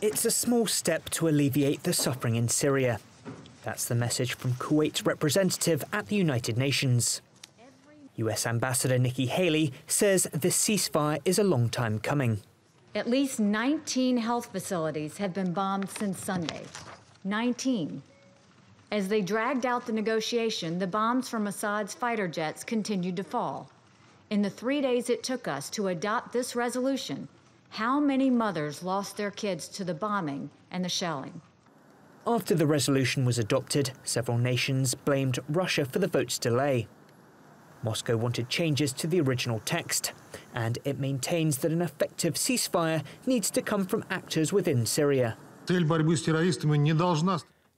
It's a small step to alleviate the suffering in Syria. That's the message from Kuwait's representative at the United Nations. US Ambassador Nikki Haley says the ceasefire is a long time coming. At least 19 health facilities have been bombed since Sunday. 19. As they dragged out the negotiation, the bombs from Assad's fighter jets continued to fall. In the 3 days it took us to adopt this resolution, how many mothers lost their kids to the bombing and the shelling? After the resolution was adopted, several nations blamed Russia for the vote's delay. Moscow wanted changes to the original text, and it maintains that an effective ceasefire needs to come from actors within Syria.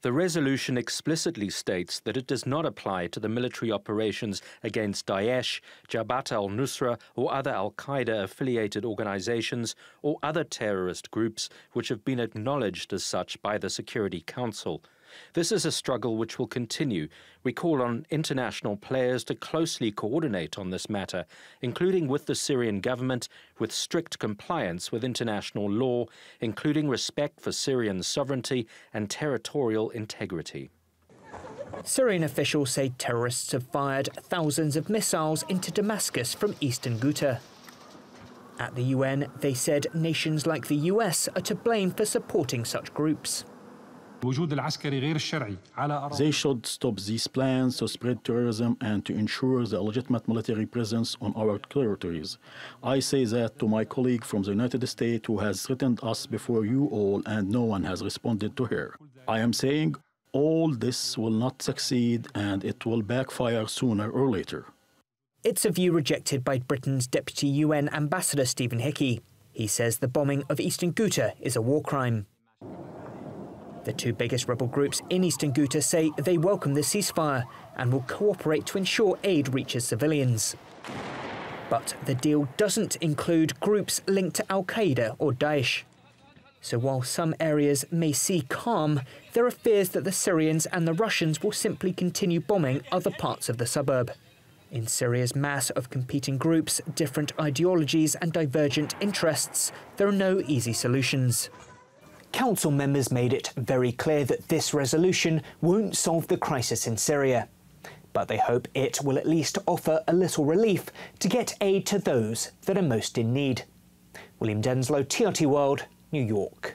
The resolution explicitly states that it does not apply to the military operations against Daesh, Jabhat al-Nusra or other al-Qaeda-affiliated organizations or other terrorist groups which have been acknowledged as such by the Security Council. This is a struggle which will continue. We call on international players to closely coordinate on this matter, including with the Syrian government, with strict compliance with international law, including respect for Syrian sovereignty and territorial integrity. Syrian officials say terrorists have fired thousands of missiles into Damascus from eastern Ghouta. At the UN, they said nations like the US are to blame for supporting such groups. They should stop these plans to spread terrorism and to ensure the legitimate military presence on our territories. I say that to my colleague from the United States who has threatened us before you all and no one has responded to her. I am saying all this will not succeed and it will backfire sooner or later. It's a view rejected by Britain's Deputy UN Ambassador Stephen Hickey. He says the bombing of eastern Ghouta is a war crime. The two biggest rebel groups in eastern Ghouta say they welcome the ceasefire and will cooperate to ensure aid reaches civilians. But the deal doesn't include groups linked to al-Qaeda or Daesh. So while some areas may see calm, there are fears that the Syrians and the Russians will simply continue bombing other parts of the suburb. In Syria's mass of competing groups, different ideologies and divergent interests, there are no easy solutions. Council members made it very clear that this resolution won't solve the crisis in Syria, but they hope it will at least offer a little relief to get aid to those that are most in need. William Denselow, TRT World, New York.